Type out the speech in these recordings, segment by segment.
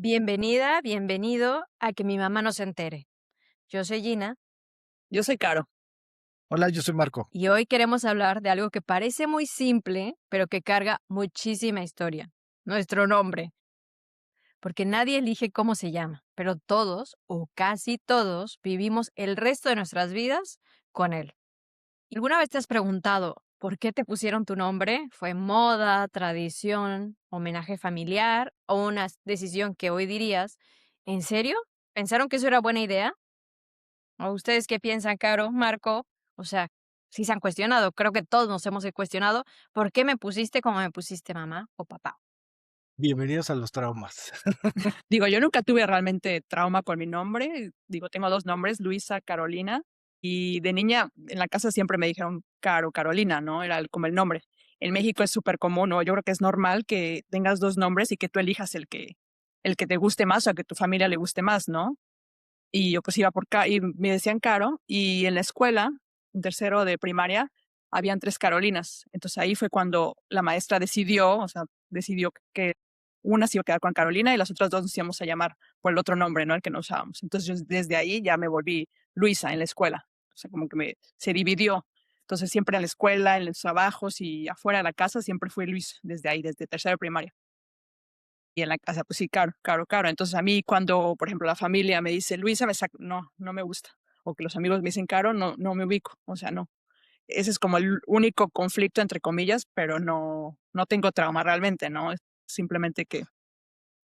Bienvenida, bienvenido a Que mi mamá no se entere. Yo soy Gina Yo soy Caro. Hola, yo soy Marco. y hoy queremos hablar de algo que parece muy simple, pero que carga muchísima historia. Nuestro nombre, porque nadie elige cómo se llama, pero todos o casi todos vivimos el resto de nuestras vidas con él. ¿Alguna vez te has preguntado por qué te pusieron tu nombre? ¿Fue moda, tradición, homenaje familiar o una decisión que hoy dirías, ¿en serio? ¿Pensaron que eso era buena idea? ¿O ustedes qué piensan, Caro, Marco? O sea, sí se han cuestionado, creo que todos nos hemos cuestionado, ¿por qué me pusiste como me pusiste mamá o papá? Bienvenidos a los traumas. Digo, yo nunca tuve realmente trauma con mi nombre. Digo, tengo 2 nombres, Luisa, Carolina, y de niña en la casa siempre me dijeron Caro, Carolina, ¿no? Era como el nombre. En México es súper común, ¿no? Yo creo que es normal que tengas 2 nombres y que tú elijas el que te guste más o a que tu familia le guste más, ¿no? Y yo, pues, iba por y me decían Caro, y en la escuela, en tercero de primaria, habían 3 Carolinas. Entonces, ahí fue cuando la maestra decidió, o sea, decidió que una se iba a quedar con Carolina y las otras 2 nos íbamos a llamar por el otro nombre, ¿no? El que no usábamos. Entonces, yo desde ahí ya me volví Luisa en la escuela. O sea, como que se dividió. Entonces, siempre en la escuela, en los trabajos y afuera de la casa, siempre fui Luis, desde ahí, desde tercero de primaria. Y en la casa, pues sí, Caro, Caro, Caro. Entonces, a mí cuando, por ejemplo, la familia me dice Luisa, no, no me gusta. O que los amigos me dicen Caro, no, no me ubico. O sea, no. Ese es como el único conflicto, entre comillas, pero no tengo trauma realmente, ¿no? Es simplemente que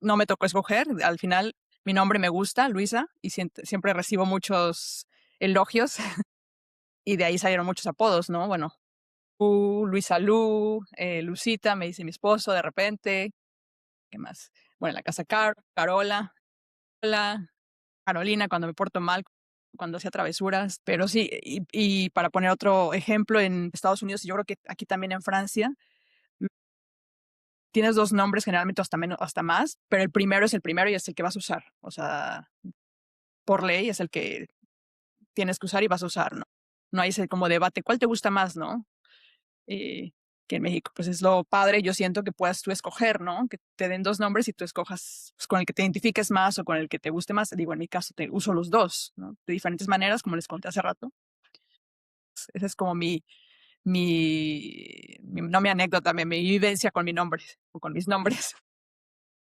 no me tocó escoger. Al final, mi nombre me gusta, Luisa, y siempre recibo muchos elogios y de ahí salieron muchos apodos, ¿no? Bueno, Luisa Lu, Lucita, me dice mi esposo de repente. ¿Qué más? Bueno, en la casa Carola, Hola, Carolina, cuando me porto mal, cuando hacía travesuras, pero sí, y para poner otro ejemplo, en Estados Unidos, y yo creo que aquí también en Francia, mm, tienes 2 nombres, generalmente hasta menos hasta más, pero el primero es el primero y es el que vas a usar. O sea, por ley es el que tienes que usar y vas a usar, ¿no? No hay ese como debate, ¿cuál te gusta más, no? eh, que en México, pues es lo padre, yo siento que puedas tú escoger, ¿no? Que te den 2 nombres y tú escojas, pues, con el que te identifiques más o con el que te guste más. Digo, en mi caso uso los 2, ¿no? De diferentes maneras, como les conté hace rato. Esa es como no mi anécdota, mi vivencia con mi nombre o con mis nombres.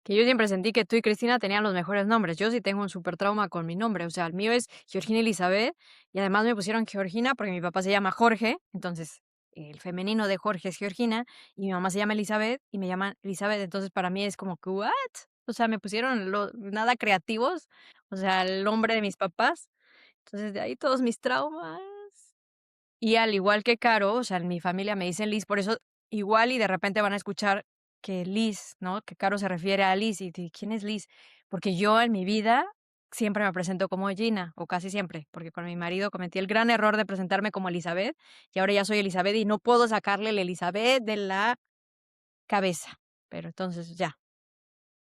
Que yo siempre sentí que tú y Cristina tenían los mejores nombres. Yo sí tengo un súper trauma con mi nombre. O sea, el mío es Georgina Elizabeth y además me pusieron Georgina porque mi papá se llama Jorge. Entonces, el femenino de Jorge es Georgina y mi mamá se llama Elizabeth y me llaman Elizabeth. Entonces, para mí es como que, ¿what? O sea, me pusieron nada creativos. O sea, el nombre de mis papás. Entonces, de ahí todos mis traumas. Y al igual que Caro, o sea, en mi familia me dicen Liz, por eso igual y de repente van a escuchar que Liz, ¿no? Que Caro se refiere a Liz y ¿quién es Liz? Porque yo en mi vida siempre me presento como Gina, o casi siempre, porque con mi marido cometí el gran error de presentarme como Elizabeth y ahora ya soy Elizabeth y no puedo sacarle el Elizabeth de la cabeza. Pero entonces ya.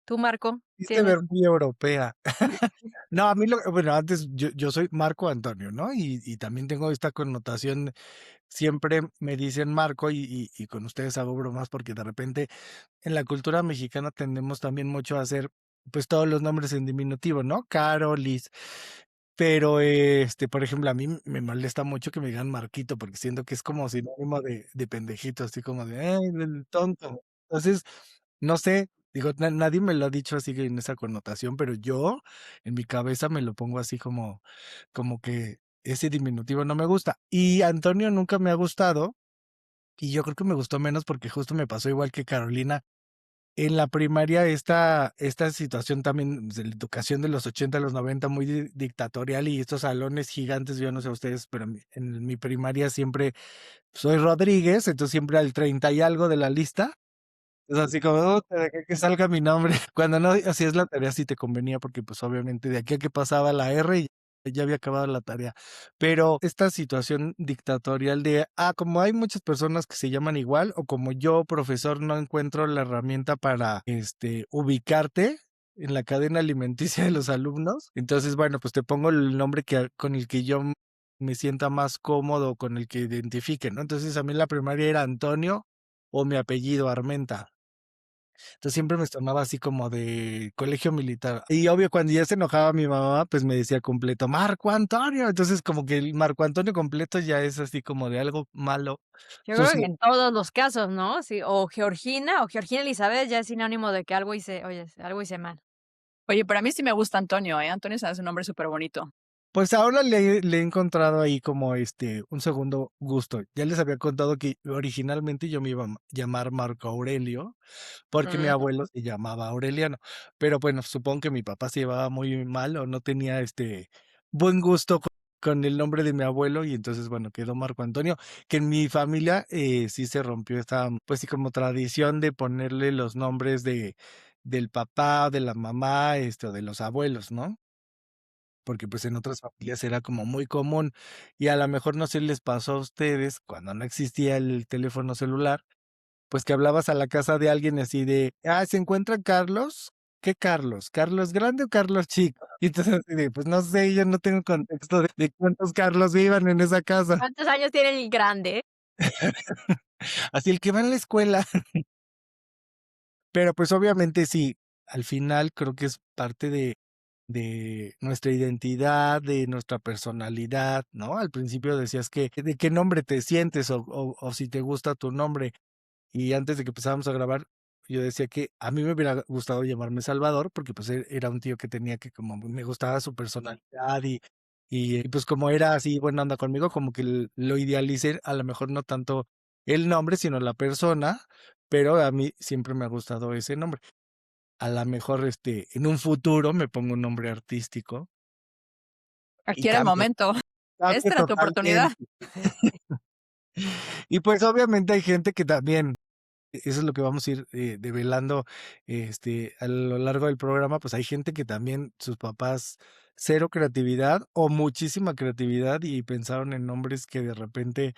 Tú, Marco, Quisiste tienes ver muy europea. No, a mí bueno, antes yo soy Marco Antonio, ¿no? Y también tengo esta connotación, siempre me dicen Marco y con ustedes hago bromas porque de repente en la cultura mexicana tendemos también mucho a hacer, pues, todos los nombres en diminutivo, ¿no? Caro, Liz. Pero, por ejemplo, a mí me molesta mucho que me digan Marquito, porque siento que es como sinónimo de pendejito, así como de: del tonto". Entonces, no sé, digo, nadie me lo ha dicho así que en esa connotación, pero yo en mi cabeza me lo pongo así como que ese diminutivo no me gusta. Y Antonio nunca me ha gustado, y yo creo que me gustó menos porque justo me pasó igual que Carolina. En la primaria, esta situación también de la educación de los 80 a los 90 muy dictatorial y estos salones gigantes, yo no sé ustedes, pero en mi primaria siempre soy Rodríguez, entonces siempre al 30 y algo de la lista. Es así como, que salga mi nombre. Cuando no hacías la tarea sí te convenía, porque, pues, obviamente de aquí a que pasaba la R ya había acabado la tarea. Pero esta situación dictatorial de, como hay muchas personas que se llaman igual, o como yo, profesor, no encuentro la herramienta para, ubicarte en la cadena alimenticia de los alumnos, entonces, bueno, pues te pongo el nombre con el que yo me sienta más cómodo, con el que identifique, ¿no? Entonces, a mí en la primaria era Antonio o mi apellido, Armenta. Entonces, siempre me sonaba así como de colegio militar. Y obvio, cuando ya se enojaba mi mamá, pues, me decía completo: "Marco Antonio". Entonces, como que el Marco Antonio completo ya es así como de algo malo, Yo creo que sucio. en todos los casos, ¿no? Sí, o Georgina Elizabeth ya es sinónimo de que algo hice, oye, algo hice mal. Oye, pero a mí sí me gusta Antonio, ¿eh? Antonio se me hace un nombre superbonito. Pues ahora le he encontrado ahí como, un segundo gusto. Ya les había contado que originalmente yo me iba a llamar Marco Aurelio, porque mi Mm. abuelo se llamaba Aureliano, pero bueno, supongo que mi papá se llevaba muy mal o no tenía, buen gusto con el nombre de mi abuelo y entonces, bueno, quedó Marco Antonio, que en mi familia, sí se rompió esta, pues sí, como tradición de ponerle los nombres del papá, de la mamá, o de los abuelos, ¿no? Porque, pues, en otras familias era como muy común, y a la mejor no sé si les pasó a ustedes, cuando no existía el teléfono celular, pues, que hablabas a la casa de alguien así de: "Ah, ¿se encuentra Carlos? ¿Qué Carlos? ¿Carlos grande o Carlos chico?". Y entonces así de: "Pues no sé, yo no tengo contexto de cuántos Carlos vivan en esa casa". ¿Cuántos años tiene el grande? Así, el que va en la escuela. Pero, pues, obviamente sí, al final creo que es parte de nuestra identidad, de nuestra personalidad, ¿no? Al principio decías que de qué nombre te sientes o si te gusta tu nombre. Y antes de que empezáramos a grabar, yo decía que a mí me hubiera gustado llamarme Salvador, porque, pues, era un tío que tenía que como me gustaba su personalidad y pues, como era así buena onda conmigo, como que lo idealicé, a lo mejor no tanto el nombre, sino la persona, pero a mí siempre me ha gustado ese nombre. A la mejor, en un futuro me pongo un nombre artístico y Aquí era el momento. cambie Esta era tu oportunidad. totalmente. Y, pues, obviamente hay gente que también eso es lo que vamos a ir, develando, a lo largo del programa, pues, hay gente que también sus papás cero creatividad o muchísima creatividad y pensaron en nombres que de repente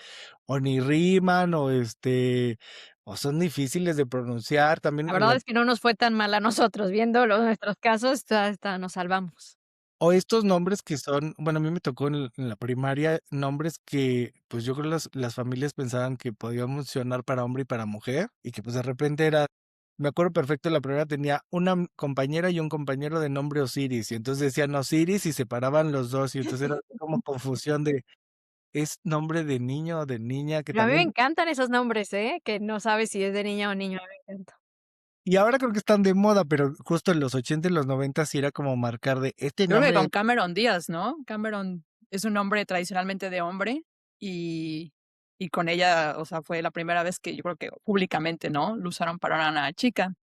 o ni riman o son difíciles de pronunciar. También La en la verdad es que no nos fue tan mal a nosotros, viendo los nuestros casos, hasta nos salvamos. o estos nombres que son, bueno, a mí me tocó en la primaria nombres que, pues, yo creo las familias pensaban que podían funcionar para hombre y para mujer, y que, pues, de repente era me acuerdo perfecto, la primera tenía una compañera y un compañero de nombre Osiris, y entonces decían Osiris y separaban los 2 y entonces era como confusión de, ¿es nombre de niño o de niña? Que Pero a mí me también encantan esos nombres, ¿eh? Que no sabes si es de niña o niño, a mí me encanta. y ahora creo que están de moda, pero justo en los 80 y los 90 sí era como marcar de este Yo creo que nombre con Cameron Díaz, ¿no? Cameron es un nombre tradicionalmente de hombre y y con ella, o sea, fue la primera vez que yo creo que públicamente, ¿no? Lo usaron para una chica,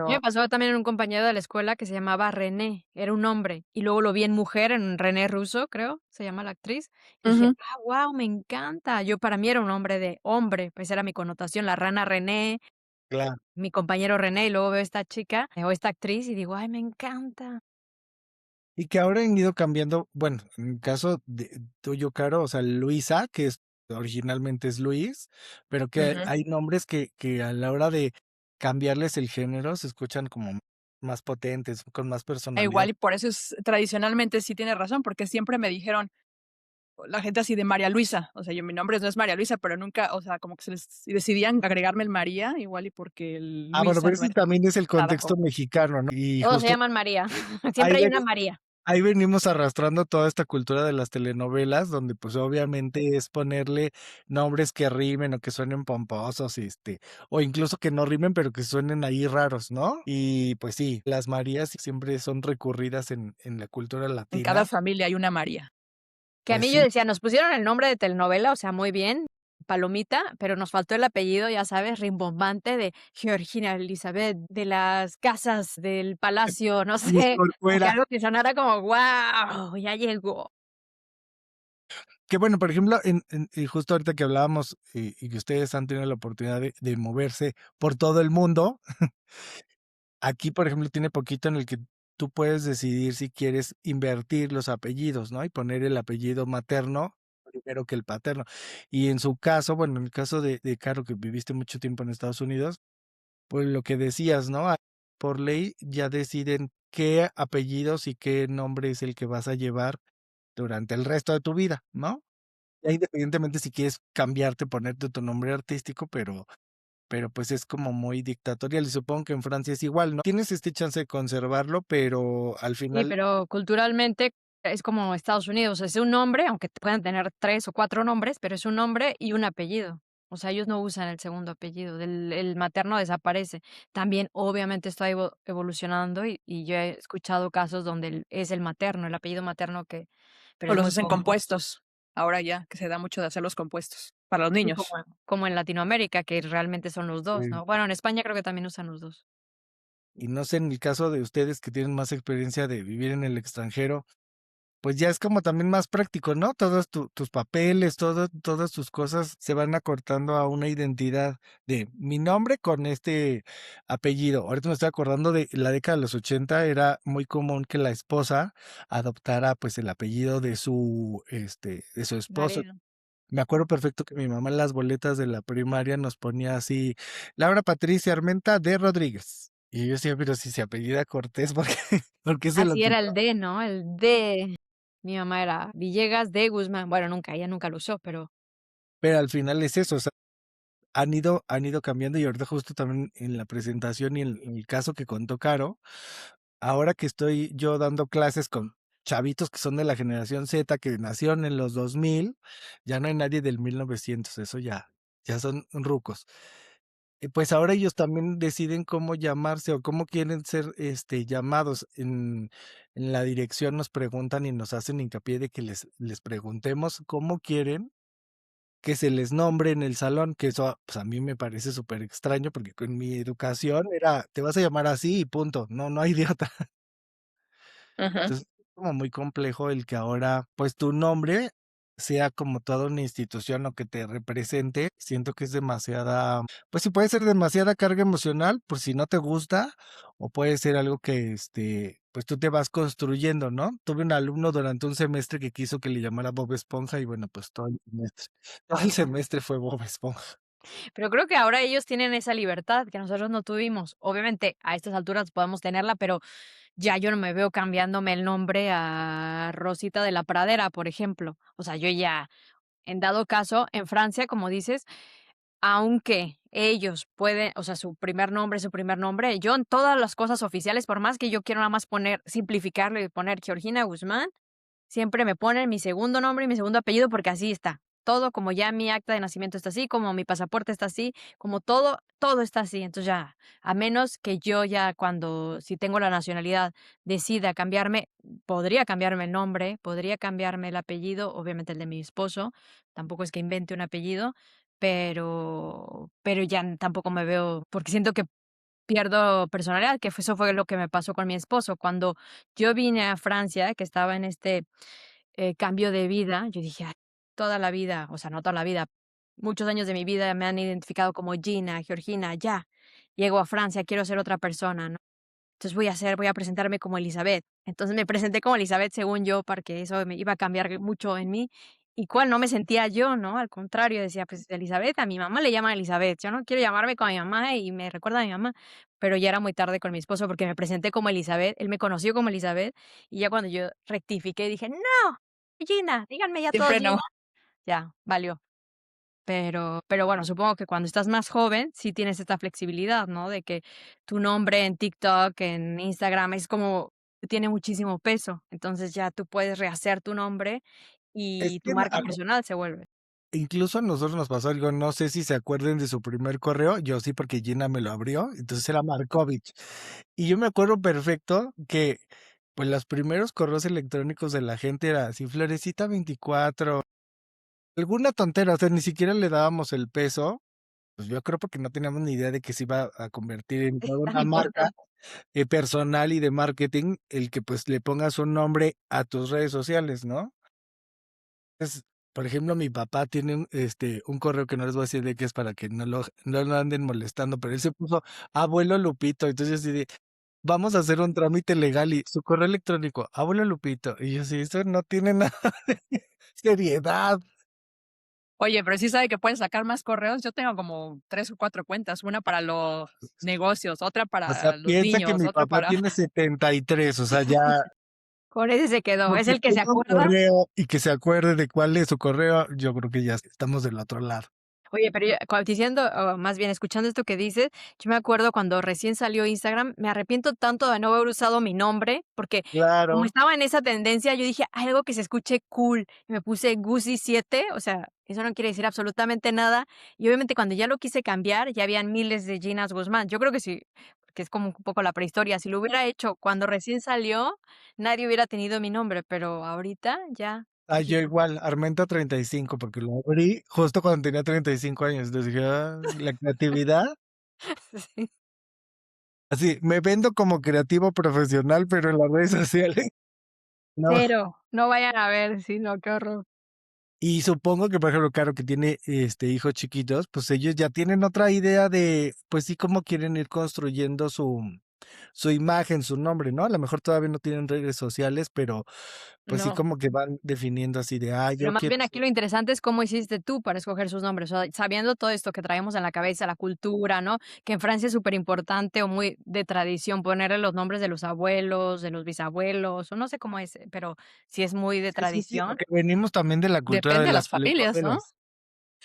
A mí me pero pasó también en un compañero de la escuela que se llamaba René, era un hombre, y luego lo vi en mujer, en René Russo, creo, se llama la actriz, y dije: ujú. "Ah, guau, me encanta". Yo para mí era un nombre de hombre, pues era mi connotación, la rana René, claro. mi compañero René, y luego veo esta chica, o esta actriz, y digo: "Ay, me encanta". Y que ahora han ido cambiando, bueno, en el caso de tuyo, Caro, o sea, Luisa, que originalmente es Luis, pero que Ujú. hay nombres que a la hora de cambiarles el género se escuchan como más potentes, con más personalidad. Igual y por eso es tradicionalmente sí tienes razón, porque siempre me dijeron la gente así de María Luisa, o sea, yo mi nombre no es María Luisa, pero nunca, o sea, como que se les si decidían agregarme el María, igual y porque el Ah, bueno, Luisa pero no ese era también es el nada contexto joven. mexicano, ¿no? Y Todos se justo llaman María, ahí siempre hay una María. ahí venimos arrastrando toda esta cultura de las telenovelas, donde, pues, obviamente es ponerle nombres que rimen o que suenen pomposos, o incluso que no rimen, pero que suenen ahí raros, ¿no? Y, pues sí, las Marías siempre son recurridas en la cultura En cada latina. familia hay una María. Que a Pues mí yo sí, decía: "Nos pusieron el nombre de telenovela, o sea, muy bien, palomita, pero nos faltó el apellido, ya sabes, rimbombante de Georgina Elizabeth, de las casas del palacio", no y sé, por como que fuera. algo que sonara como: "Guau, ya llegó". Que bueno, por ejemplo, y justo ahorita que hablábamos, y que ustedes han tenido la oportunidad de moverse por todo el mundo. Aquí, por ejemplo, tiene poquito en el que tú puedes decidir si quieres invertir los apellidos, ¿no? Y poner el apellido materno primero que el paterno. Y en su caso, bueno, en el caso de Caro, que viviste mucho tiempo en Estados Unidos, pues lo que decías, ¿no? Por ley ya deciden qué apellidos y qué nombre es el que vas a llevar durante el resto de tu vida, ¿no? Ya independientemente si quieres cambiarte, ponerte tu nombre artístico, pero pero pues es como muy dictatorial y supongo que en Francia es igual, ¿no? Tienes este chance de conservarlo, pero al Sí, final pero culturalmente es como Estados Unidos, es un nombre, aunque puedan tener 3 o 4 nombres, pero es un nombre y un apellido. O sea, ellos no usan el segundo apellido, el materno desaparece. También, obviamente, está evolucionando y yo he escuchado casos donde es el materno, el apellido materno que pero O es los muy hacen común. compuestos. Ahora ya, que se da mucho de hacer los compuestos para los Sí, niños. como en Latinoamérica, que realmente son los 2, eh, ¿no? Bueno, en España creo que también usan los 2. y no sé, en el caso de ustedes que tienen más experiencia de vivir en el extranjero, pues ya es como también más práctico, ¿no? Todos tus papeles, todas tus cosas se van acortando a una identidad de mi nombre con este apellido. Ahorita me estoy acordando de la década de los 80, era muy común que la esposa adoptara pues el apellido de su esposo. Marido. Me acuerdo perfecto que mi mamá en las boletas de la primaria nos ponía así, Laura Patricia Armenta de Rodríguez. Y yo decía, pero si se apellida Cortés, ¿por qué, por qué se lo Así era quitó? el D, ¿no? El D. Mi mamá era Villegas de Guzmán. Bueno, nunca, ella nunca lo usó, pero Pero al final es eso, o sea, han ido cambiando y ahorita justo también en la presentación y en el caso que contó Caro, ahora que estoy yo dando clases con chavitos que son de la generación Z, que nacieron en los 2000, ya no hay nadie del 1900, eso ya son rucos. Pues ahora ellos también deciden cómo llamarse o cómo quieren ser llamados. En la dirección nos preguntan y nos hacen hincapié de que les preguntemos cómo quieren que se les nombre en el salón, que eso, pues, a mí me parece súper extraño, porque con mi educación era, te vas a llamar así y punto, no hay de otra. Ajá. Entonces, es como muy complejo el que ahora, pues, tu nombre sea como toda una institución o que te represente. Siento que es demasiada, pues sí, puede ser demasiada carga emocional por si no te gusta, o puede ser algo que, pues tú te vas construyendo, ¿no? Tuve un alumno durante un semestre que quiso que le llamara Bob Esponja y bueno, pues todo el semestre fue Bob Esponja. pero creo que ahora ellos tienen esa libertad que nosotros no tuvimos. Obviamente, a estas alturas podemos tenerla, pero ya yo no me veo cambiándome el nombre a Rosita de la Pradera, por ejemplo. O sea, yo ya, en dado caso, en Francia, como dices, aunque ellos pueden, o sea, su primer nombre, yo en todas las cosas oficiales, por más que yo quiero nada más poner, simplificarlo y poner Georgina Guzmán, siempre me ponen mi segundo nombre y mi segundo apellido porque así está. Todo, como ya mi acta de nacimiento está así, como mi pasaporte está así, como todo, todo está así. Entonces ya, a menos que yo ya cuando, si tengo la nacionalidad, decida cambiarme, podría cambiarme el nombre, podría cambiarme el apellido, obviamente el de mi esposo, tampoco es que invente un apellido, pero ya tampoco me veo, porque siento que pierdo personalidad, eso fue lo que me pasó con mi esposo. Cuando yo vine a Francia, que estaba en este, cambio de vida, yo dije: "Ay, toda la vida", o sea, no toda la vida, muchos años de mi vida me han identificado como Gina, Georgina, ya, llego a Francia, quiero ser otra persona, ¿no? Entonces voy a presentarme como Elizabeth. Entonces me presenté como Elizabeth según yo, porque eso me iba a cambiar mucho en mí, y cuál no me sentía yo, ¿no? Al contrario, decía: "Pues Elizabeth, a mi mamá le llaman Elizabeth, yo no quiero llamarme como mi mamá y me recuerda a mi mamá". Pero ya era muy tarde con mi esposo porque me presenté como Elizabeth, él me conoció como Elizabeth, y ya cuando yo rectifiqué dije: "No, Gina, díganme ya todos Siempre Gina", no. ya, valió. Pero bueno, supongo que cuando estás más joven sí tienes esta flexibilidad, ¿no? De que tu nombre en TikTok, en Instagram, es como tiene muchísimo peso. Entonces ya tú puedes rehacer tu nombre Es y tu que marca personal se vuelve. incluso a nosotros nos pasó algo, no sé si se acuerden de su primer correo, yo sí, porque Gina me lo abrió, entonces era Markovich. Y yo me acuerdo perfecto que, pues, los primeros correos electrónicos de la gente era así, Florecita 24, alguna tontera, o sea, ni siquiera le dábamos el peso, pues yo creo porque no teníamos ni idea de que se iba a convertir en Es toda tan una marca importante. personal y de marketing, el que pues le pongas un nombre a tus redes sociales, ¿no? Es, por ejemplo, mi papá tiene un correo que no les voy a decir de qué es para que no lo anden molestando, pero él se puso Abuelo Lupito. Entonces, así de, vamos a hacer un trámite legal y su correo electrónico, Abuelo Lupito. Y yo, sí, eso no tiene nada de seriedad. Oye, pero sí sabe que puedes sacar más correos. Yo tengo como 3 o 4 cuentas, una para los negocios, otra O sea, para los piensa que niños, mi otra papá para tiene 73, o sea, ya Con ese se quedó. Es porque el que se tenga un acuerda. correo y que se acuerde de cuál es su correo, yo creo que ya estamos del otro lado. Oye, pero yo diciendo, o más bien escuchando esto que dices, yo me acuerdo cuando recién salió Instagram, me arrepiento tanto de no haber usado mi nombre, porque como Claro. estaba en esa tendencia, yo dije: "Algo que se escuche cool", y me puse Gusi7, o sea, eso no quiere decir absolutamente nada, y obviamente cuando ya lo quise cambiar, ya habían miles de Ginas Guzmán. Yo creo que sí, que es como un poco la prehistoria, si lo hubiera hecho cuando recién salió, nadie hubiera tenido mi nombre, pero ahorita ya Ah, yo poquito. igual, Armenta 35, porque lo abrí justo cuando tenía 35 años. Entonces dije: "Ah, la creatividad". Sí. Así, me vendo como creativo profesional, pero en las redes sociales no. Cero, no vayan a ver, sí, no, qué horror. Y supongo que, por ejemplo, Caro, que tiene, hijos chiquitos, pues ellos ya tienen otra idea de, pues sí, cómo quieren ir construyendo su imagen, su nombre, ¿no? A lo mejor todavía no tienen redes sociales, pero, pues sí, No, como que van definiendo así de: "Ah, pero yo más quiero". bien aquí lo interesante es cómo hiciste tú para escoger sus nombres, o sea, sabiendo todo esto que traemos en la cabeza, la cultura, ¿no? Que en Francia es superimportante o muy de tradición ponerle los nombres de los abuelos, de los bisabuelos, o no sé cómo es, pero sí es muy de Sí, sí, sí, tradición. porque venimos también de la cultura de Depende de las las familias, ¿no? telenovelas.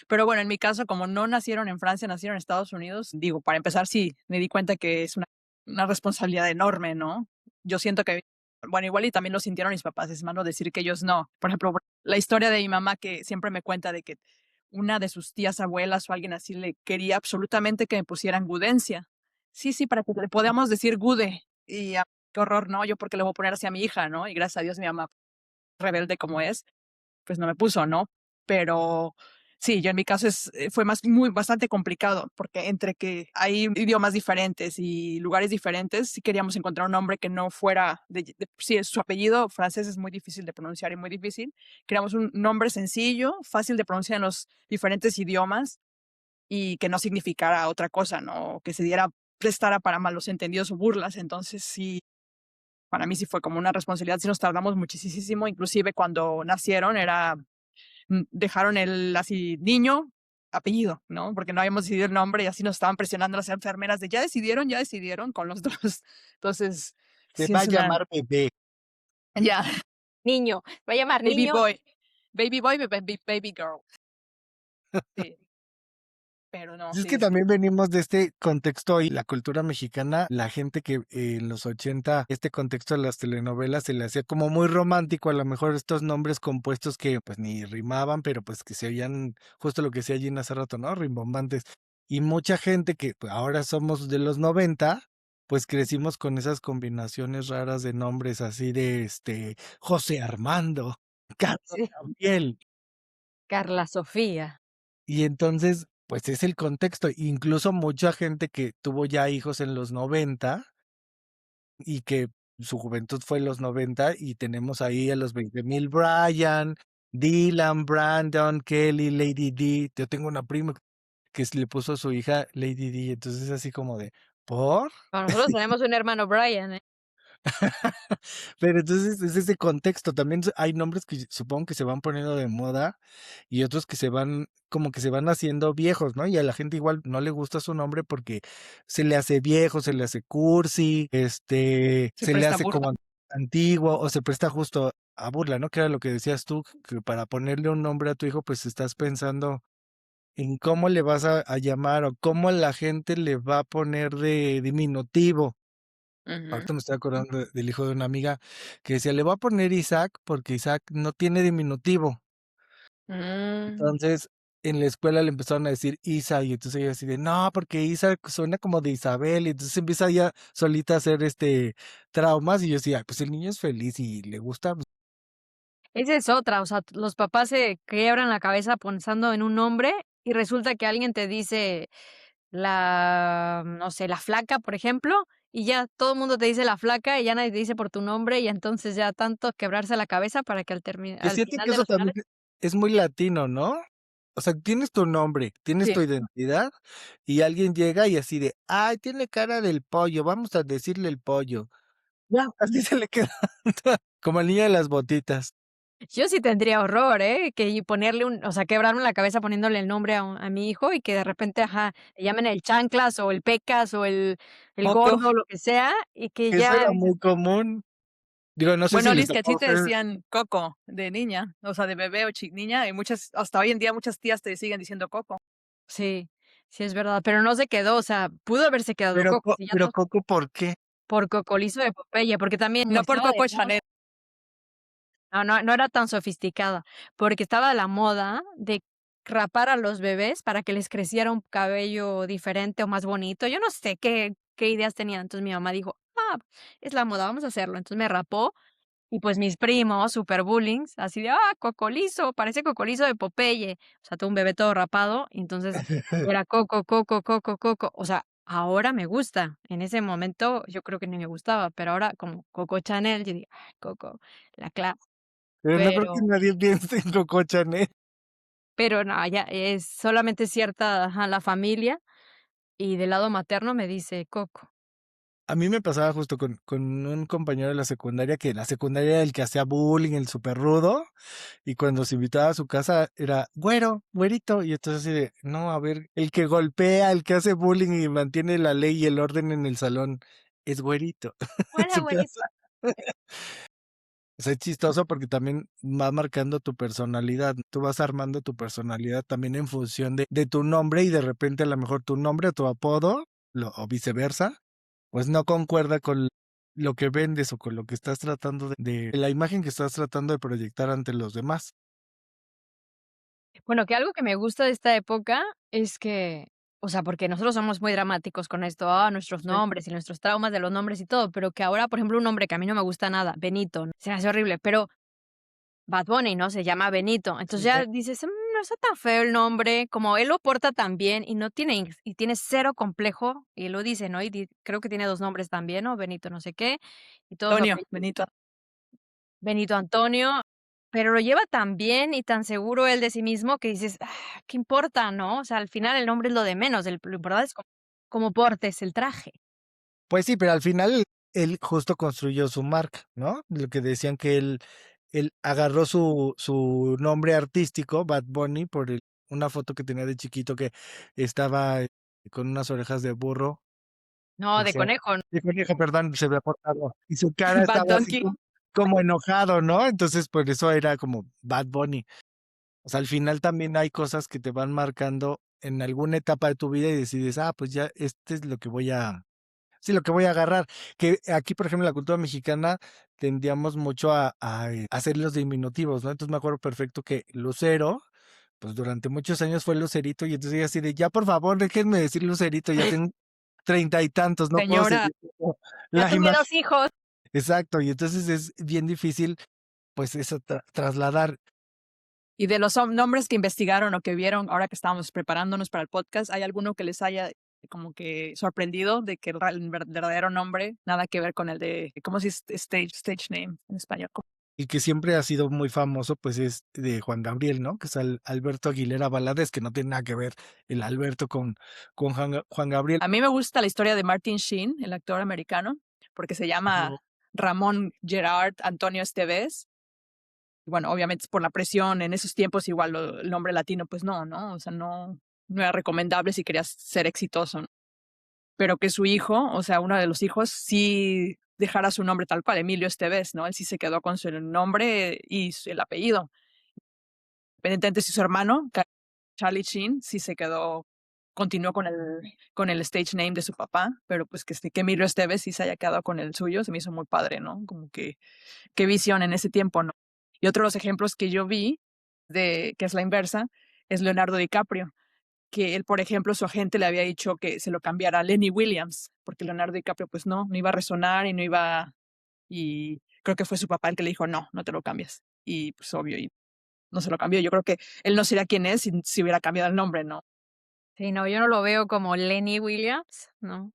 Pero bueno, en mi caso, como no nacieron en Francia, nacieron en Estados Unidos, digo, para empezar, sí, me di cuenta que es una responsabilidad enorme, ¿no? Yo siento que, bueno, igual y también lo sintieron mis papás, es malo decir que ellos no. Por ejemplo, la historia de mi mamá que siempre me cuenta de que una de sus tías abuelas o alguien así le quería absolutamente que me pusieran Gudencia. Sí, sí, para que le podamos decir Gude. Y qué horror, ¿no? Yo porque le voy a poner así a mi hija, ¿no? Y gracias a Dios mi mamá, rebelde como es, pues no me puso, ¿no? Pero sí, yo en mi caso fue bastante complicado, porque entre que hay idiomas diferentes y lugares diferentes, sí queríamos encontrar un nombre que no fuera sí, su apellido francés es muy difícil de pronunciar y muy difícil. Queríamos un nombre sencillo, fácil de pronunciar en los diferentes idiomas y que no significara otra cosa, ¿no? Que se prestara para malos entendidos o burlas. Entonces sí, para mí sí fue como una responsabilidad, sí nos tardamos muchísimo, inclusive cuando nacieron dejaron el así niño, apellido, ¿no? Porque no habíamos decidido el nombre y así nos estaban presionando las enfermeras de ya decidieron con los 2. Entonces, Se sí va a es una llamar Bebé. ya, Niño, va a llamar baby niño. boy, baby boy, baby girl. Sí, pero no, Pues es sí que es también venimos de este contexto y la cultura mexicana, la gente que en los 80 este contexto de las telenovelas se le hacía como muy romántico, a lo mejor estos nombres compuestos que pues ni rimaban, pero pues que se oían justo lo que decía Gina hace rato, ¿no? Rimbombantes. Y mucha gente que pues, ahora somos de los 90 pues crecimos con esas combinaciones raras de nombres así de José Armando, Carlos Sí. Gabriel. Carla Sofía. Y entonces, pues es el contexto. Incluso mucha gente que tuvo ya hijos en los 90 y que su juventud fue en los 90 y tenemos ahí a los 20,000 Brian, Dylan, Brandon, Kelly, Lady D. Yo tengo una prima que le puso a su hija Lady D, entonces es así como de, ¿por? Bueno, nosotros tenemos un hermano Brian, ¿eh? Pero entonces es ese contexto. También hay nombres que supongo que se van poniendo de moda y otros que se van, como que se van haciendo viejos, ¿no? Y a la gente igual no le gusta su nombre porque se le hace viejo, se le hace cursi, se se le presta hace burla. como antiguo o se presta justo a burla, ¿no? Que era lo que decías tú, que para ponerle un nombre a tu hijo, pues estás pensando en cómo le vas a llamar o cómo la gente le va a poner de diminutivo. Ujú. Ahorita me estoy acordando del hijo de una amiga que decía, le voy a poner Isaac porque Isaac no tiene diminutivo. Mm, Entonces, en la escuela le empezaron a decir Isa y entonces ella así de, no, porque Isaac suena como de Isabel y entonces empieza ella solita a hacer traumas y yo decía, pues el niño es feliz y le gusta. Pues, Esa es otra, o sea, los papás se quiebran la cabeza pensando en un nombre y resulta que alguien te dice no sé, la flaca, por ejemplo, y ya todo el mundo te dice la flaca y ya nadie te dice por tu nombre y entonces ya tanto quebrarse la cabeza para que yo al siento final que de eso los también finales es muy latino, ¿no? O sea, tienes tu nombre, tienes tu sí. identidad y alguien llega y así de, ay, tiene cara del pollo, vamos a decirle el pollo. Ya, así se le queda. Como el niño de las botitas. yo sí tendría horror, ¿eh? Que y ponerle o sea, quebrarme la cabeza poniéndole el nombre a mi hijo y que de repente, ajá, le llamen el chanclas o el pecas o el Coco. gordo, lo que sea, y que Eso ya era dices muy común. Digo, no sé si Bueno, les Liz, que a ti tocó te ver. decían Coco de niña, o sea, de bebé o niña, y muchas hasta hoy en día muchas tías te siguen diciendo Coco. Sí, sí es verdad, pero no se quedó, o sea, pudo haberse quedado Pero Coco, si ya pero todos Coco, ¿por qué? por Cocolizo de Popeye, porque también No por estaba de Coco moda. Chanel. No era tan sofisticada, porque estaba la moda de rapar a los bebés para que les creciera un cabello diferente o más bonito. Yo no sé qué ideas tenían. Entonces mi mamá dijo: "Ah, es la moda, vamos a hacerlo". Entonces me rapó y, pues, mis primos, super bullyings, así de: "Ah, Cocolizo, parece Cocolizo de Popeye". O sea, todo un bebé todo rapado, y entonces era Coco, Coco, Coco, Coco. O sea, ahora me gusta. En ese momento yo creo que ni me gustaba, pero ahora como Coco Chanel, yo digo: "Ay, Coco, la clase". Pero no creo que Pero nadie piense en Coco Chanel. pero no, ya es solamente cierta ajá, la familia, y del lado materno me dice Coco. A mí me pasaba justo con un compañero de la secundaria, que en la secundaria era el que hacía bullying, el súper rudo, y cuando se invitaba a su casa era güero, güerito, y entonces así de, no, a ver, el que golpea, el que hace bullying y mantiene la ley y el orden en el salón es güerito en Hola, su güerito. casa. O sea, es chistoso porque también va marcando tu personalidad. Tú vas armando tu personalidad también en función de tu nombre y de repente a lo mejor tu nombre o tu apodo, o viceversa, pues no concuerda con lo que vendes o con lo que estás tratando de la imagen que estás tratando de proyectar ante los demás. Bueno, que algo que me gusta de esta época es que, o sea, porque nosotros somos muy dramáticos con esto, nuestros Sí. nombres y nuestros traumas de los nombres y todo, pero que ahora, por ejemplo, un nombre que a mí no me gusta nada, Benito, se me hace horrible, pero Bad Bunny, ¿no? Se llama Benito. Entonces Sí. ya dices: no está tan feo el nombre", como él lo porta tan bien y no tiene y tiene cero complejo, y lo dice, ¿no? Y creo que tiene 2 nombres también, ¿no? Benito no sé qué, y todo su Antonio, apellido, Benito. Benito Antonio, pero lo lleva tan bien y tan seguro él de sí mismo que dices: ¿qué importa, no? O sea, al final el nombre es lo de menos, lo importante es cómo portes el traje. Pues sí, pero al final él justo construyó su marca, ¿no? Lo que decían que él agarró su nombre artístico, Bad Bunny, por una foto que tenía de chiquito que estaba con unas orejas de burro. No, de Decía, conejo, ¿no? de conejo, perdón, se había portado. Y su cara Bad estaba así Donkey. como enojado, ¿no? Entonces, por eso era como Bad Bunny. O sea, al final también hay cosas que te van marcando en alguna etapa de tu vida y decides, pues ya, este es lo que voy a, sí, lo que voy a agarrar. Que aquí, por ejemplo, en la cultura mexicana tendíamos mucho a hacer los diminutivos, ¿no? Entonces me acuerdo perfecto que Lucero, pues durante muchos años fue Lucerito y entonces ella así de, ya por favor, déjenme decir Lucerito, ya tengo 30 y tantos, no puedo Señora, seguir como Ya la tuve imagen. 2 hijos. Exacto, y entonces es bien difícil, pues eso, trasladar. y de los nombres que investigaron o que vieron ahora que estábamos preparándonos para el podcast, ¿hay alguno que les haya como que sorprendido de que el verdadero nombre nada que ver con el de, ¿cómo se dice stage name en español? Y que siempre ha sido muy famoso, pues es de Juan Gabriel, ¿no? Que es Alberto Aguilera Valadez, que no tiene nada que ver el Alberto con Juan Gabriel. A mí me gusta la historia de Martin Sheen, el actor americano, porque se llama Ujú. Ramón Gerard Antonio Esteves. Bueno, obviamente por la presión en esos tiempos, igual el nombre latino, pues no, ¿no? O sea, no era recomendable si querías ser exitoso, ¿no? Pero que su hijo, o sea, uno de los hijos, sí dejara su nombre tal cual, Emilio Esteves, ¿no? Él sí se quedó con su nombre y el apellido. Independientemente si su hermano, Charlie Sheen, sí se quedó, continuó con el stage name de su papá, pero pues que Emilio Esteves sí se haya quedado con el suyo, se me hizo muy padre, ¿no? Como que qué visión en ese tiempo, ¿no? Y otro de los ejemplos que yo vi, que es la inversa, es Leonardo DiCaprio, que él, por ejemplo, su agente le había dicho que se lo cambiara a Lenny Williams, porque Leonardo DiCaprio, pues no iba a resonar y no iba, y creo que fue su papá el que le dijo, no te lo cambias. Y pues obvio, y no se lo cambió. Yo creo que él no sería quien es si hubiera cambiado el nombre, ¿no? Sí, no, yo no lo veo como Lenny Williams, no.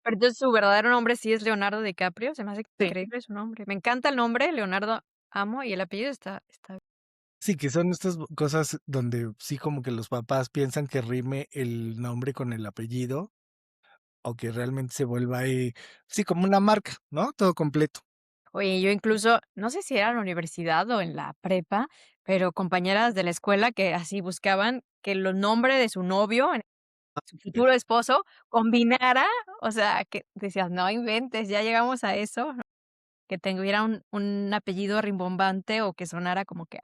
Pero entonces su verdadero nombre sí es Leonardo DiCaprio, se me hace Sí. increíble su nombre. Me encanta el nombre, Leonardo amo, y el apellido está Sí, que son estas cosas donde sí como que los papás piensan que rime el nombre con el apellido o que realmente se vuelva ahí, sí, como una marca, ¿no? Todo completo. Oye, yo incluso, no sé si era en la universidad o en la prepa, pero compañeras de la escuela que así buscaban que el nombre de su novio, su futuro esposo, combinara, o sea, que decías: "No inventes, ya llegamos a eso", ¿no? Que tuviera un apellido rimbombante o que sonara como que,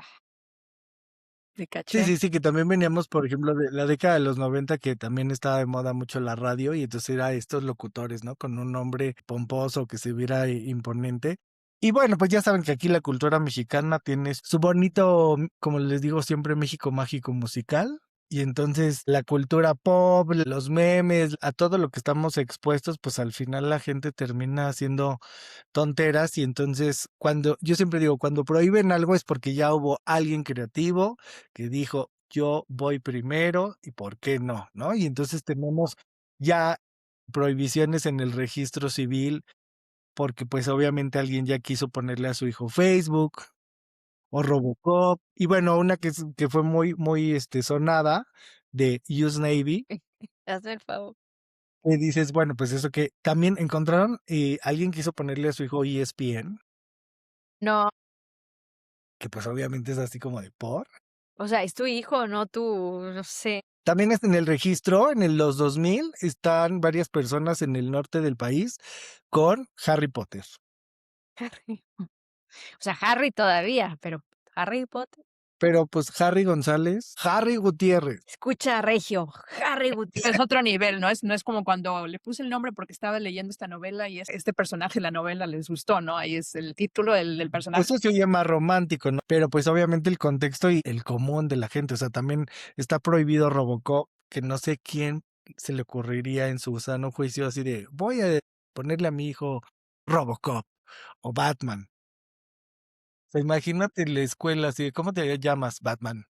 de Sí, caché. sí, sí, que también veníamos, por ejemplo, de la década de los 90, que también estaba de moda mucho la radio, y entonces era estos locutores, ¿no? Con un nombre pomposo que se viera imponente. Y bueno, pues ya saben que aquí la cultura mexicana tiene su bonito, como les digo siempre, México mágico musical. Y entonces la cultura pop, los memes, a todo lo que estamos expuestos, pues al final la gente termina haciendo tonteras. Y entonces cuando, yo siempre digo, cuando prohíben algo es porque ya hubo alguien creativo que dijo, yo voy primero y por qué no, ¿no? Y entonces tenemos ya prohibiciones en el registro civil porque pues obviamente alguien ya quiso ponerle a su hijo Facebook o Robocop. Y bueno, una que fue muy sonada de Use Navy, Hazme el favor. que dices, bueno, pues eso que también encontraron, alguien quiso ponerle a su hijo ESPN, No, que pues obviamente es así como de por. o sea, es tu hijo, no tú, no sé. También es en el registro, los 2000, están varias personas en el norte del país con Harry Potter. Harry. O sea, Harry todavía, pero Harry Potter. Pero pues Harry González, Harry Gutiérrez. Escucha, Regio, Harry Es Gutiérrez. otro nivel, no es como cuando le puse el nombre porque estaba leyendo esta novela y este personaje de la novela les gustó, ¿no? Ahí es el título del personaje. Eso se oye más romántico, ¿no? Pero pues obviamente el contexto y el común de la gente, o sea, también está prohibido Robocop, que no sé quién se le ocurriría en su sano juicio así de, voy a ponerle a mi hijo Robocop o Batman. O sea, imagínate en la escuela así, ¿cómo te llamas, Batman?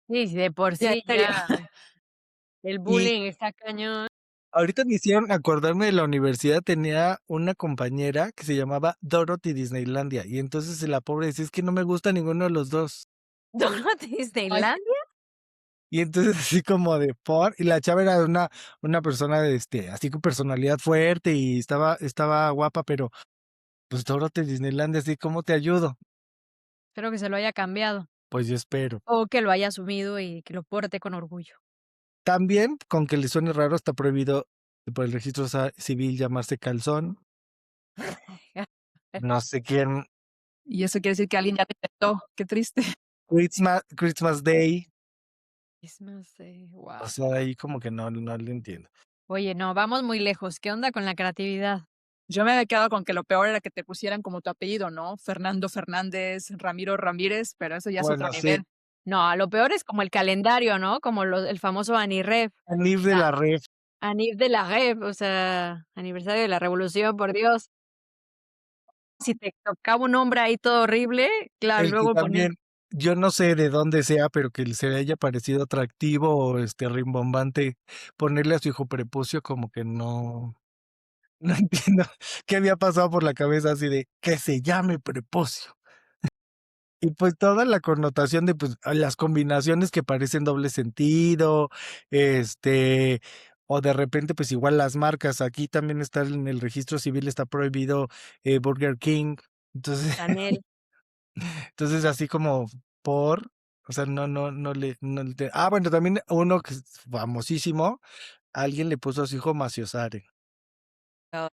Sí, sí, de por Ya, en sí serio. ya el Y bullying está cañón. ahorita me hicieron acordarme de la universidad, tenía una compañera que se llamaba Dorothy Disneylandia, y entonces la pobre decía, es que no me gusta ninguno de los dos. ¿Dorothy Ay, Disneylandia? Y entonces así como de por, y la chava era una persona de así con personalidad fuerte y estaba guapa, pero pues Dorothy Disneylandia, así, ¿cómo te ayudo? Espero que se lo haya cambiado, Pues yo espero. o que lo haya asumido y que lo porte con orgullo. También, con que le suene raro, está prohibido por el registro civil llamarse calzón. No sé quién. y eso quiere decir que alguien ya te intentó, qué triste. Christmas Day. Christmas Day, O guau. sea, ahí como que no le entiendo. Oye, no, vamos muy lejos. ¿Qué onda con la creatividad? Yo me había quedado con que lo peor era que te pusieran como tu apellido, ¿no? Fernando Fernández, Ramiro Ramírez, pero eso ya es otro Bueno, sí, nivel. No, lo peor es como el calendario, ¿no? Como el famoso Anirref. Anif O de sea, la Ref. Anif de la Ref, o sea, aniversario de la revolución, por Dios. Si te tocaba un nombre ahí todo horrible, claro, El que luego ponían también, yo no sé de dónde sea, pero que se le haya parecido atractivo o rimbombante ponerle a su hijo prepucio, como que no entiendo qué había pasado por la cabeza así de que se llame prepucio. Y pues toda la connotación de pues las combinaciones que parecen doble sentido, este, o de repente pues igual las marcas, aquí también está en el registro civil, está prohibido Burger King. Entonces, Chanel. entonces así como por, o sea, bueno, también uno que es famosísimo, alguien le puso a su hijo Maciosare, Ah,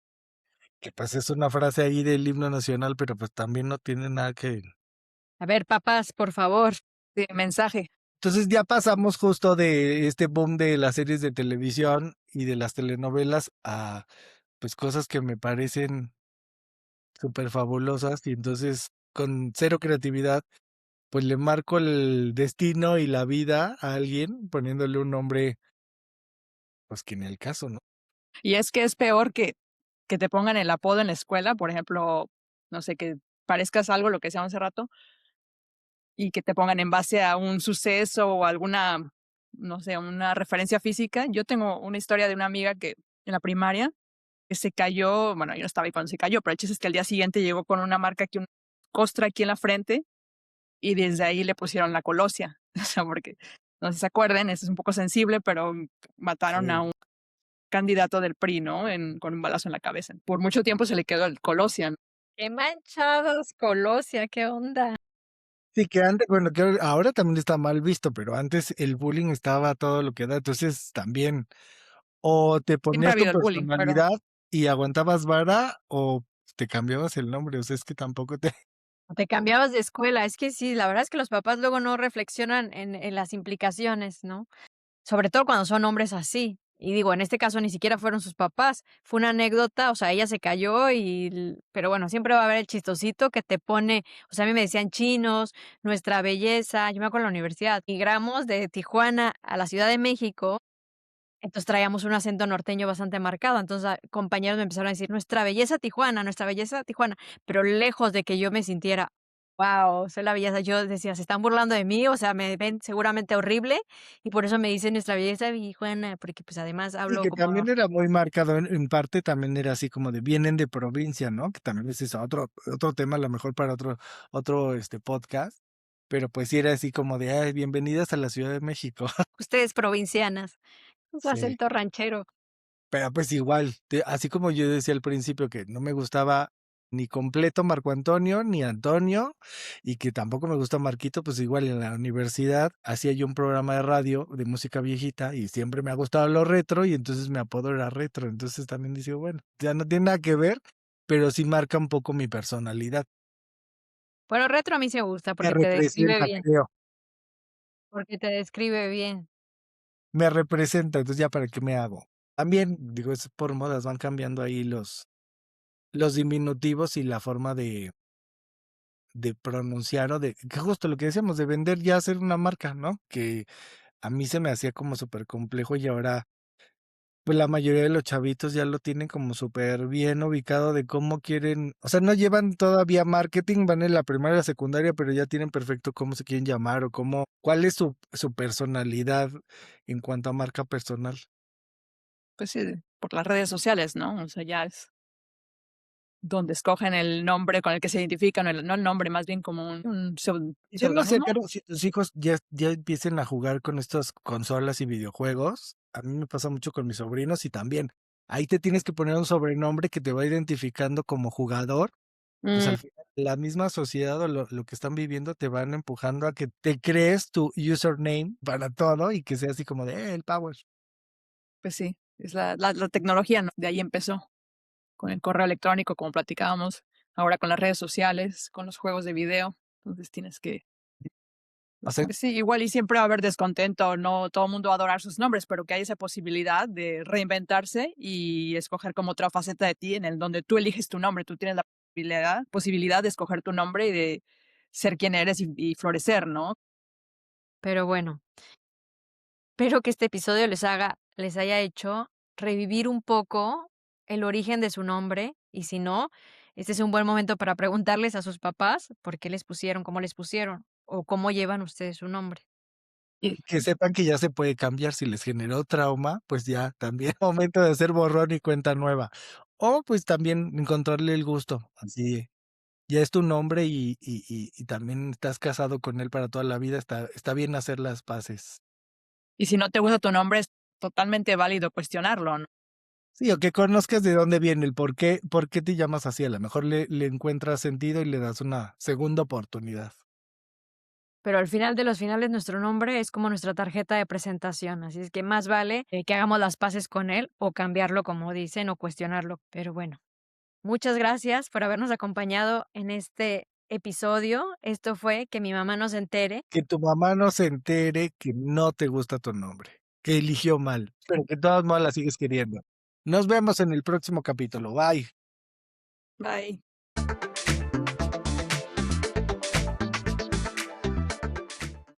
que pues es una frase ahí del himno nacional, pero pues también no tiene nada que... A ver, papás, por favor. sí, mensaje. Entonces ya pasamos justo de este boom de las series de televisión y de las telenovelas a pues cosas que me parecen súper fabulosas y entonces con cero creatividad pues le marco el destino y la vida a alguien poniéndole un nombre pues que en el caso, ¿no? Y es que es peor que te pongan el apodo en la escuela, por ejemplo, no sé, que parezcas algo, lo que decíamos hace rato, y que te pongan en base a un suceso o alguna, no sé, una referencia física. Yo tengo una historia de una amiga que en la primaria que se cayó, bueno, yo no estaba ahí cuando se cayó, pero el chiste es que al día siguiente llegó con una marca aquí, una costra aquí en la frente, y desde ahí le pusieron la colosia. O sea, porque, no sé si se acuerden, eso es un poco sensible, pero mataron a Sí. un candidato del PRI, ¿no? Con un balazo en la cabeza. Por mucho tiempo se le quedó el colosia, ¿no? Qué manchados, Colosia, ¿qué onda? Sí, que antes, bueno, que ahora también está mal visto, pero antes el bullying estaba a todo lo que da, entonces también o te Siempre ha ponías tu habido el bullying, pero personalidad y aguantabas vara o te cambiabas el nombre, o sea, es que tampoco te O te cambiabas de escuela. Es que sí, la verdad es que los papás luego no reflexionan en las implicaciones, ¿no? Sobre todo cuando son hombres así. Y digo, en este caso ni siquiera fueron sus papás, fue una anécdota, o sea, ella se cayó pero bueno, siempre va a haber el chistosito que te pone, o sea, a mí me decían chinos, nuestra belleza, yo me acuerdo en la universidad, migramos de Tijuana a la Ciudad de México, entonces traíamos un acento norteño bastante marcado, entonces, compañeros me empezaron a decir: nuestra belleza Tijuana", pero lejos de que yo me sintiera: "Guau, soy la belleza", yo decía: "Se están burlando de mí, o sea, me ven seguramente horrible, y por eso me dicen nuestra belleza Tijuana", porque, pues, además Y hablo que como también era muy marcado, en parte también era así como de vienen de provincia, ¿no? Que también ese es otro tema, a lo mejor para otro podcast, pero pues sí era así como de: "Ay, bienvenidas a la Ciudad de México". ustedes provincianas, con su Sí. acento ranchero. Pero, pues, igual, así como yo decía al principio que no me gustaba ni completo Marco Antonio, ni Antonio, y que tampoco me gusta Marquito, pues, igual en la universidad hacía yo un programa de radio de música viejita y siempre me ha gustado lo retro, y entonces mi apodo era Retro. Entonces también digo, bueno, ya no tiene nada que ver, pero sí marca un poco mi personalidad. Bueno, retro a mí sí me gusta Me porque te describe representa, bien, creo, porque te describe bien. me representa, entonces ya para qué me hago. También, digo, es por modas, van cambiando ahí los diminutivos y la forma de pronunciar o de que justo lo que decíamos, de vender, ya hacer una marca, ¿no? Que a mí se me hacía como súper complejo y ahora, pues, la mayoría de los chavitos ya lo tienen como súper bien ubicado de cómo quieren, o sea, no llevan todavía marketing, van en la primaria y la secundaria, pero ya tienen perfecto cómo se quieren llamar o cómo cuál es su personalidad en cuanto a marca personal. Pues sí, por las redes sociales, ¿no? O sea, ya es donde escogen el nombre con el que se identifican, no el nombre, más bien como un Y ya lo seudónimo. cercano, si tus hijos ya empiecen a jugar con estas consolas y videojuegos, a mí me pasa mucho con mis sobrinos y también, ahí te tienes que poner un sobrenombre que te va identificando como jugador, pues Mm, al final la misma sociedad o lo que están viviendo te van empujando a que te crees tu username para todo y que sea así como de, el power. pues sí, es la tecnología, ¿no? De ahí empezó, con el correo electrónico, como platicábamos, ahora con las redes sociales, con los juegos de video. Entonces tienes que, O sea, pues sí, igual y siempre va a haber descontento, no todo el mundo va a adorar sus nombres, pero que hay esa posibilidad de reinventarse y escoger como otra faceta de ti en el donde tú eliges tu nombre, tú tienes la posibilidad de escoger tu nombre y de ser quien eres y florecer, ¿no? Pero bueno, espero que este episodio les haya hecho revivir un poco el origen de su nombre, y si no, este es un buen momento para preguntarles a sus papás por qué les pusieron, cómo les pusieron, o cómo llevan ustedes su nombre. y que sepan que ya se puede cambiar si les generó trauma, pues ya también momento de hacer borrón y cuenta nueva. O pues también encontrarle el gusto, así ya es tu nombre y también estás casado con él para toda la vida, está bien hacer las paces. Y si no te gusta tu nombre, es totalmente válido cuestionarlo, ¿no? Sí, o que conozcas de dónde viene, el por qué te llamas así, a lo mejor le encuentras sentido y le das una segunda oportunidad. Pero al final de los finales, nuestro nombre es como nuestra tarjeta de presentación, así es que más vale, que hagamos las paces con él, o cambiarlo, como dicen, o cuestionarlo. Pero bueno, muchas gracias por habernos acompañado en este episodio. Esto fue Que mi mamá no se entere. Que tu mamá no se entere que no te gusta tu nombre, que eligió mal, pero que de todas modas la sigues queriendo. Nos vemos en el próximo capítulo, bye. Bye.